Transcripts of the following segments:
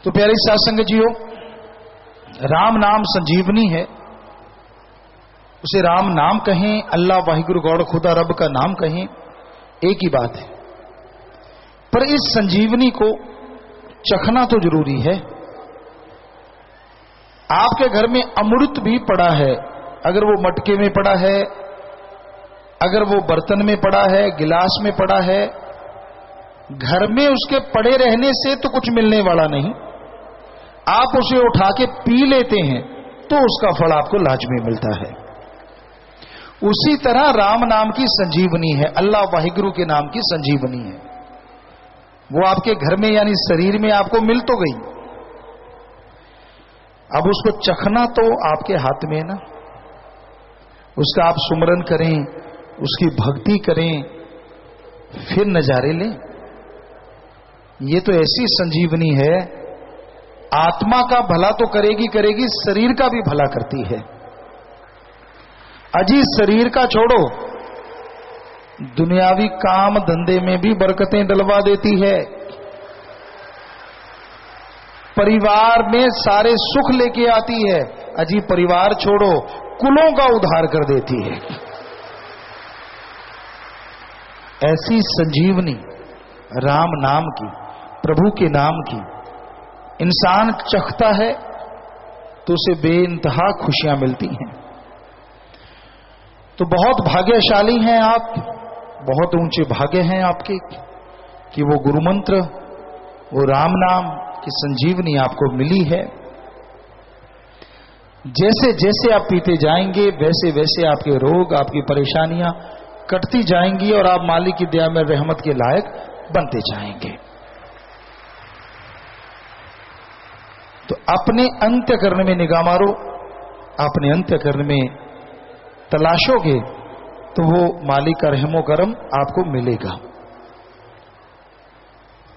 तो प्यारे साथ संगत जीओ, राम नाम संजीवनी है। उसे राम नाम कहें, अल्लाह वाहिगुरु गौड़ खुदा रब का नाम कहें, एक ही बात है। पर इस संजीवनी को चखना तो जरूरी है। आपके घर में अमृत भी पड़ा है, अगर वो मटके में पड़ा है, अगर वो बर्तन में पड़ा है, गिलास में पड़ा है, घर में उसके पड़े रहने से तो कुछ मिलने वाला नहीं। आप उसे उठा के पी लेते हैं तो उसका फल आपको लाजमी मिलता है। उसी तरह राम नाम की संजीवनी है, अल्लाह वाहिगुरु के नाम की संजीवनी है। वो आपके घर में यानी शरीर में आपको मिल तो गई, अब उसको चखना तो आपके हाथ में है ना। उसका आप सुमरन करें, उसकी भक्ति करें, फिर नजारे लें। ये तो ऐसी संजीवनी है, आत्मा का भला तो करेगी करेगी, शरीर का भी भला करती है। अजी शरीर का छोड़ो, दुनियावी काम धंधे में भी बरकतें डलवा देती है। परिवार में सारे सुख लेके आती है। अजी परिवार छोड़ो, कुलों का उद्धार कर देती है। ऐसी संजीवनी राम नाम की, प्रभु के नाम की इंसान चखता है तो उसे बेइंतहा खुशियां मिलती हैं। तो बहुत भाग्यशाली हैं आप, बहुत ऊंचे भाग्य हैं आपके कि वो गुरु मंत्र, वो राम नाम की संजीवनी आपको मिली है। जैसे जैसे आप पीते जाएंगे वैसे वैसे आपके रोग, आपकी परेशानियां कटती जाएंगी और आप मालिक की दया में रहमत के लायक बनते जाएंगे। तो अपने अंत्यकरण में निगाह मारो, अपने अंत्यकरण में तलाशोगे तो वो मालिक का रहमो करम आपको मिलेगा।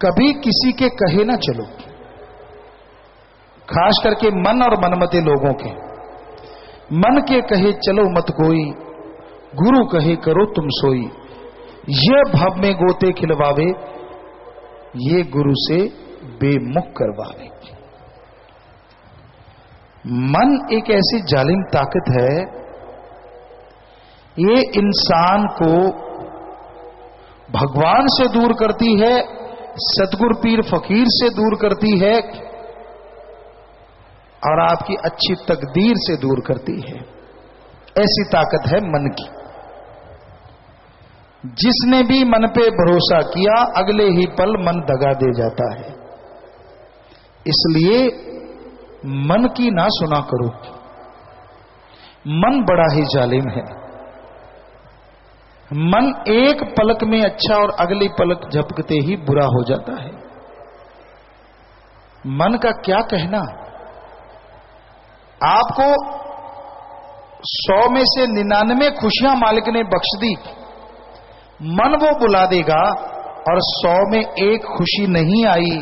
कभी किसी के कहे ना चलो, खास करके मन और मनमते लोगों के। मन के कहे चलो मत कोई, गुरु कहे करो तुम सोई। ये भव में गोते खिलवावे, ये गुरु से बेमुख करवावे। मन एक ऐसी जालिम ताकत है, ये इंसान को भगवान से दूर करती है, सतगुरु पीर फकीर से दूर करती है और आपकी अच्छी तकदीर से दूर करती है। ऐसी ताकत है मन की। जिसने भी मन पे भरोसा किया अगले ही पल मन दगा दे जाता है। इसलिए मन की ना सुना करो, मन बड़ा ही जालिम है। मन एक पलक में अच्छा और अगली पलक झपकते ही बुरा हो जाता है। मन का क्या कहना, आपको 100 में से 99 खुशियां मालिक ने बख्श दी, मन वो बुला देगा और 100 में एक खुशी नहीं आई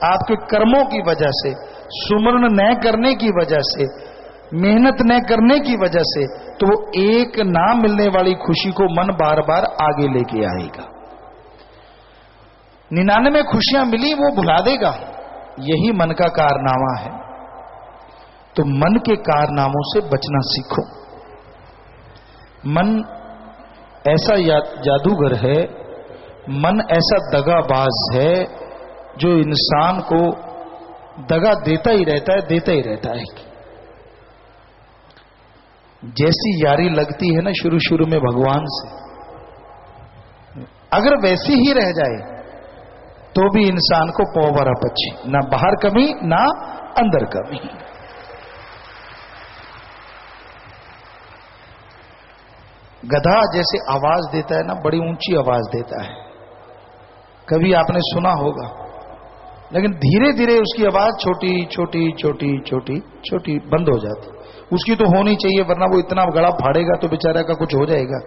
आपके कर्मों की वजह से, सुमरन न करने की वजह से, मेहनत न करने की वजह से, तो वो एक ना मिलने वाली खुशी को मन बार बार आगे लेके आएगा। 99 खुशियां मिली वो भुला देगा। यही मन का कारनामा है। तो मन के कारनामों से बचना सीखो। मन ऐसा जादूगर है, मन ऐसा दगाबाज है जो इंसान को दगा देता ही रहता है, देता ही रहता है। जैसी यारी लगती है ना शुरू शुरू में भगवान से, अगर वैसी ही रह जाए तो भी इंसान को पौवरा पक्षी, ना बाहर कमी ना अंदर कमी। गधा जैसे आवाज देता है ना, बड़ी ऊंची आवाज देता है, कभी आपने सुना होगा, लेकिन धीरे धीरे उसकी आवाज छोटी छोटी छोटी छोटी छोटी बंद हो जाती। उसकी तो होनी चाहिए, वरना वो इतना गला फाड़ेगा तो बेचारा का कुछ हो जाएगा।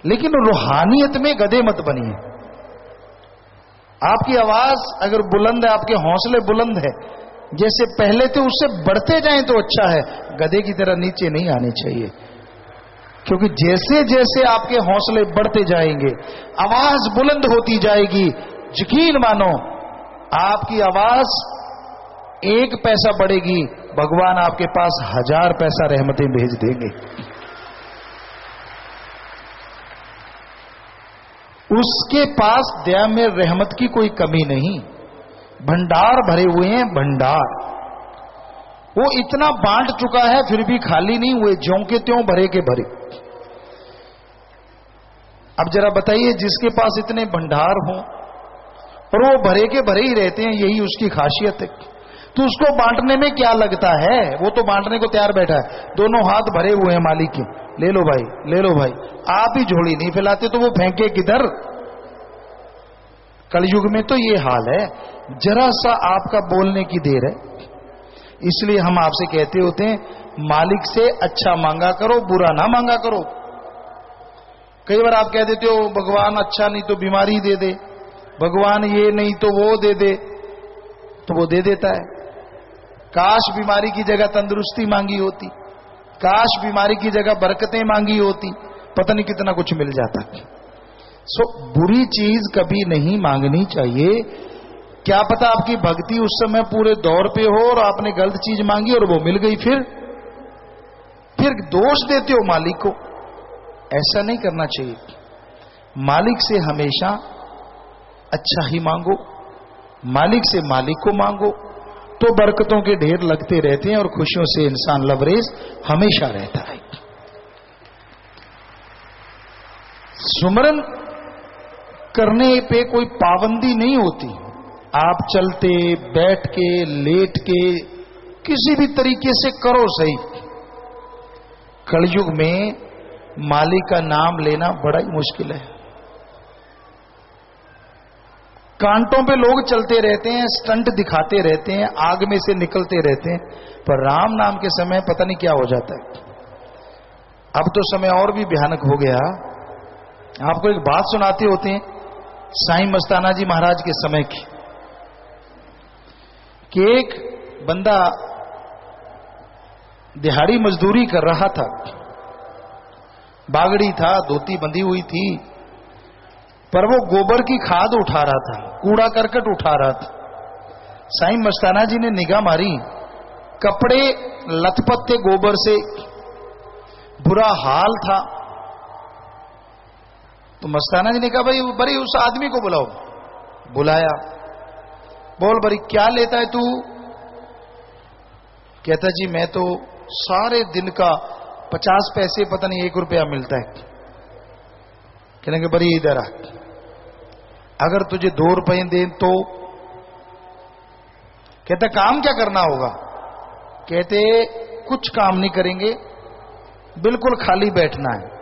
लेकिन रूहानियत में गधे मत बनिए। आपकी आवाज अगर बुलंद है, आपके हौसले बुलंद है, जैसे पहले थे उससे बढ़ते जाएं तो अच्छा है, गधे की तरह नीचे नहीं आने चाहिए। क्योंकि जैसे जैसे आपके हौसले बढ़ते जाएंगे, आवाज बुलंद होती जाएगी, यकीन मानो आपकी आवाज एक पैसा बढ़ेगी, भगवान आपके पास 1000 पैसा रहमतें भेज देंगे। उसके पास दया में रहमत की कोई कमी नहीं, भंडार भरे हुए हैं, भंडार। वो इतना बांट चुका है फिर भी खाली नहीं हुए, ज्यों के त्यों भरे के भरे। अब जरा बताइए, जिसके पास इतने भंडार हों और वो भरे के भरे ही रहते हैं, यही उसकी खासियत है, तो उसको बांटने में क्या लगता है? वो तो बांटने को तैयार बैठा है, दोनों हाथ भरे हुए हैं मालिक के, ले लो भाई, ले लो भाई। आप ही झोली नहीं फैलाते तो वो फेंके किधर? कलयुग में तो ये हाल है, जरा सा आपका बोलने की देर है। इसलिए हम आपसे कहते होते हैं, मालिक से अच्छा मांगा करो, बुरा ना मांगा करो। कई बार आप कह देते हो, भगवान अच्छा नहीं तो बीमारी दे दे, भगवान ये नहीं तो वो दे दे, तो वो दे देता है। काश बीमारी की जगह तंदुरुस्ती मांगी होती, काश बीमारी की जगह बरकतें मांगी होती, पता नहीं कितना कुछ मिल जाता। बुरी चीज कभी नहीं मांगनी चाहिए। क्या पता आपकी भक्ति उस समय पूरे दौर पे हो और आपने गलत चीज मांगी और वो मिल गई, फिर दोष देते हो मालिक को। ऐसा नहीं करना चाहिए। मालिक से हमेशा अच्छा ही मांगो, मालिक से मालिक को मांगो, तो बरकतों के ढेर लगते रहते हैं और खुशियों से इंसान लबरेज हमेशा रहता है। सुमरन करने पे कोई पाबंदी नहीं होती। आप चलते, बैठ के, लेट के, किसी भी तरीके से करो सही। कलयुग में मालिक का नाम लेना बड़ा ही मुश्किल है। कांटों पे लोग चलते रहते हैं, स्टंट दिखाते रहते हैं, आग में से निकलते रहते हैं, पर राम नाम के समय पता नहीं क्या हो जाता है। अब तो समय और भी भयानक हो गया। आपको एक बात सुनाते होते हैं साईं मस्ताना जी महाराज के समय की, कि एक बंदा दिहाड़ी मजदूरी कर रहा था, बागड़ी था, धोती बंधी हुई थी, पर वो गोबर की खाद उठा रहा था, कूड़ा करकट उठा रहा था। साईं मस्ताना जी ने निगाह मारी, कपड़े लथपथ थे गोबर से, बुरा हाल था। तो मस्ताना जी ने कहा, भाई बड़ी उस आदमी को बुलाओ। बुलाया, बोल बड़ी क्या लेता है तू? कहता जी मैं तो सारे दिन का 50 पैसे पता नहीं 1 रुपया मिलता है। कहने बड़ी इधर आ, अगर तुझे 2 रुपए दे तो? कहता काम क्या करना होगा? कहते कुछ काम नहीं करेंगे, बिल्कुल खाली बैठना है।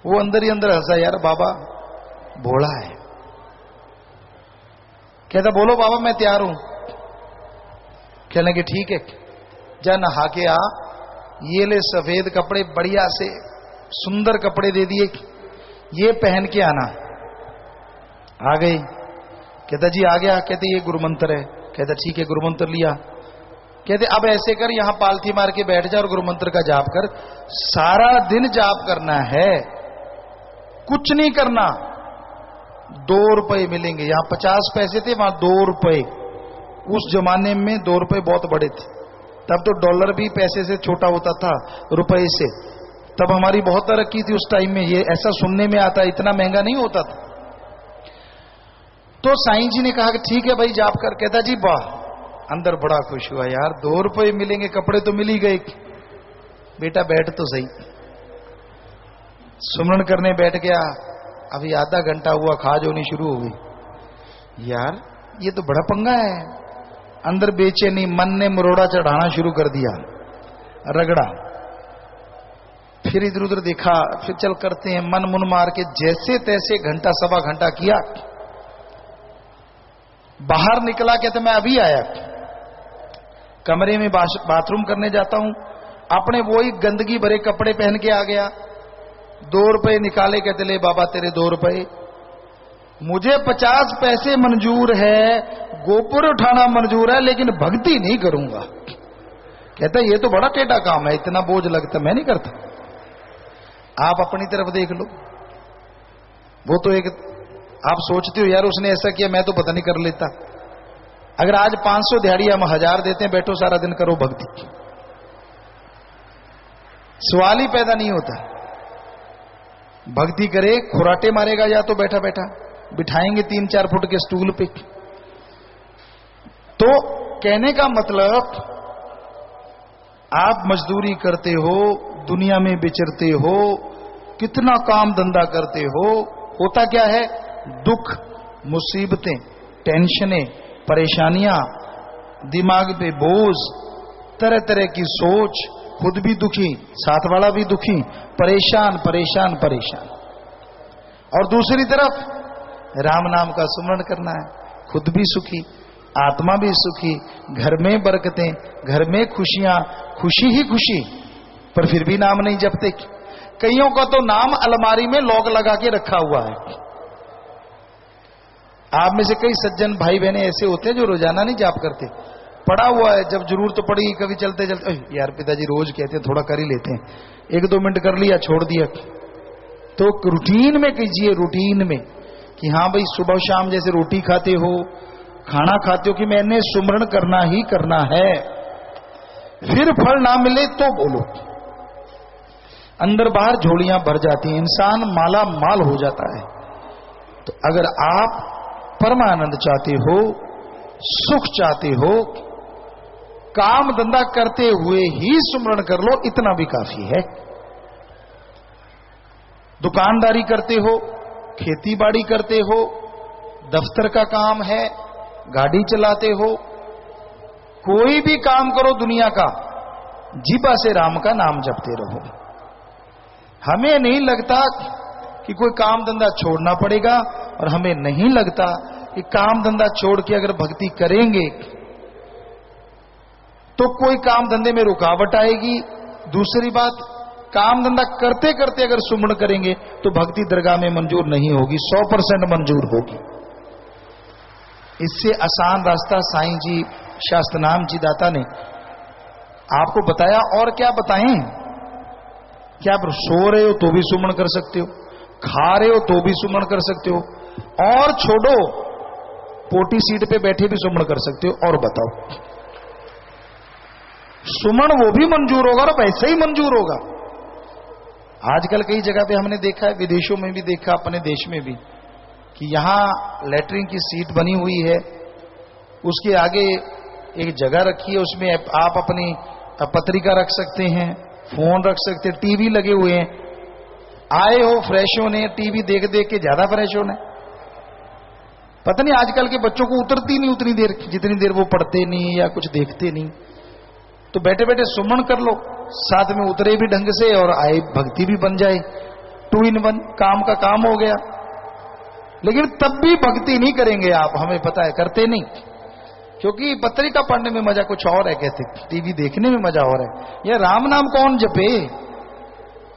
वो अंदर ही अंदर हंसा, यार बाबा भोला है। कहता बोलो बाबा मैं तैयार हूं। कहने के ठीक है, जा नहा के आ, ये ले सफेद कपड़े बढ़िया से सुंदर कपड़े दे दिए, ये पहन के आना। आ गई। कहता जी आ गया। कहते ये गुरु मंत्र है। कहता ठीक है, गुरु मंत्र लिया। कहते अब ऐसे कर, यहां पालथी मार के बैठ जा और गुरु मंत्र का जाप कर, सारा दिन जाप करना है, कुछ नहीं करना। 2 रुपए मिलेंगे। यहां 50 पैसे थे, वहां 2 रुपए। उस जमाने में 2 रुपए बहुत बड़े थे। तब तो डॉलर भी पैसे से छोटा होता था, रुपए से। तब हमारी बहुत तरक्की थी उस टाइम में। ये ऐसा सुनने में आता, इतना महंगा नहीं होता था। तो साईं जी ने कहा कि ठीक है भाई जाप कर। कहता जी वाह, अंदर बड़ा खुश हुआ, यार 2 रुपए मिलेंगे, कपड़े तो मिल ही गए। बेटा बैठ तो सही। सुमरन करने बैठ गया। अभी आधा घंटा हुआ, खाज होनी शुरू हो गई। यार ये तो बड़ा पंगा है। अंदर बेचैनी, मन ने मरोड़ा चढ़ाना शुरू कर दिया, रगड़ा। फिर इधर उधर देखा, फिर चल करते हैं, मन मुन मार के जैसे तैसे घंटा सवा घंटा किया। बाहर निकला, कहते मैं अभी आया, कमरे में बाथरूम करने जाता हूं, अपने वही गंदगी भरे कपड़े पहन के आ गया। 2 रुपए निकाले। कहते ले बाबा तेरे 2 रुपए। मुझे 50 पैसे मंजूर है, गोपुर उठाना मंजूर है, लेकिन भक्ति नहीं करूंगा। कहता ये तो बड़ा टेढ़ा काम है, इतना बोझ लगता, मैं नहीं करता। आप अपनी तरफ देख लो। वो तो एक आप सोचते हो यार उसने ऐसा किया, मैं तो पता नहीं कर लेता। अगर आज 500 दिहाड़ी हम 1000 देते हैं, बैठो सारा दिन करो भक्ति, सवाल ही पैदा नहीं होता। भक्ति करे, खुराटे मारेगा या तो बैठा बैठा, बिठाएंगे 3-4 फुट के स्टूल पे। तो कहने का मतलब, आप मजदूरी करते हो, दुनिया में विचरते हो, कितना काम धंधा करते हो, होता क्या है? दुख, मुसीबतें, टेंशनें, परेशानियां, दिमाग पे बोझ, तरह तरह की सोच, खुद भी दुखी, साथ वाला भी दुखी, परेशान परेशान परेशान। और दूसरी तरफ राम नाम का सुमरण करना है, खुद भी सुखी, आत्मा भी सुखी, घर में बरकतें, घर में खुशियां, खुशी ही खुशी, पर फिर भी नाम नहीं जपते। कईयों का तो नाम अलमारी में लॉक लगा के रखा हुआ है। आप में से कई सज्जन भाई बहने ऐसे होते हैं जो रोजाना नहीं जाप करते, पड़ा हुआ है, जब जरूरत पड़ेगी कभी चलते चलते, यार पिताजी रोज कहते हैं थोड़ा कर ही लेते हैं, 1-2 मिनट कर लिया छोड़ दिया। तो रूटीन में कीजिए, रूटीन में, कि हाँ भाई सुबह शाम जैसे रोटी खाते हो, खाना खाते हो, कि मैंने सुमरण करना ही करना है। फिर फल ना मिले तो बोलो, अंदर बाहर झोलियां भर जाती हैं, इंसान माला माल हो जाता है। तो अगर आप परमानंद चाहते हो, सुख चाहते हो, काम धंधा करते हुए ही सुमरण कर लो, इतना भी काफी है। दुकानदारी करते हो, खेती बाड़ी करते हो, दफ्तर का काम है, गाड़ी चलाते हो, कोई भी काम करो दुनिया का, जीभा से राम का नाम जपते रहो। हमें नहीं लगता कि कोई काम धंधा छोड़ना पड़ेगा, और हमें नहीं लगता कि काम धंधा छोड़ के अगर भक्ति करेंगे तो कोई काम धंधे में रुकावट आएगी। दूसरी बात, काम धंधा करते करते अगर सुमरण करेंगे तो भक्ति दरगाह में मंजूर नहीं होगी, 100% मंजूर होगी। इससे आसान रास्ता साईं जी, शास्त्रनाम जी दाता ने आपको बताया। और क्या बताएं? क्या आप सो रहे हो तो भी सुमरण कर सकते हो, खा रहे हो तो भी सुमरण कर सकते हो, और छोड़ो पोटी सीट पे बैठे भी सुमरण कर सकते हो। और बताओ, सुमरण वो भी मंजूर होगा और वैसे ही मंजूर होगा। आजकल कई जगह पे हमने देखा है, विदेशों में भी देखा, अपने देश में भी, कि यहां लैट्रिन की सीट बनी हुई है, उसके आगे एक जगह रखी है, उसमें आप अपनी पत्रिका रख सकते हैं, फोन रख सकते हैं, टीवी लगे हुए हैं। आए हो फ्रेश होने, टीवी देख देख के ज्यादा फ्रेश होने। पता नहीं आजकल के बच्चों को उतरती नहीं उतनी देर, जितनी देर वो पढ़ते नहीं या कुछ देखते नहीं। तो बैठे बैठे सुमरण कर लो, साथ में उतरे भी ढंग से और आए भक्ति भी बन जाए, 2 in 1, काम का काम हो गया। लेकिन तब भी भक्ति नहीं करेंगे आप, हमें पता है, करते नहीं, क्योंकि पत्रिका पढ़ने में मजा कुछ और है, कहते टीवी देखने में मजा और है। यह राम नाम कौन जपे?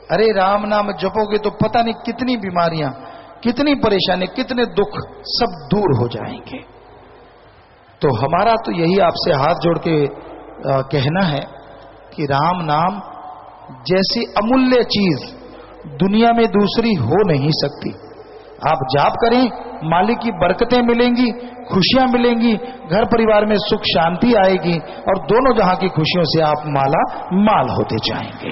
अरे राम नाम जपोगे तो पता नहीं कितनी बीमारियां, कितनी परेशानी, कितने दुख सब दूर हो जाएंगे। तो हमारा तो यही आपसे हाथ जोड़ के कहना है कि राम नाम जैसी अमूल्य चीज दुनिया में दूसरी हो नहीं सकती। आप जाप करें, मालिक की बरकतें मिलेंगी, खुशियां मिलेंगी, घर परिवार में सुख शांति आएगी, और दोनों जहां की खुशियों से आप माला माल होते जाएंगे।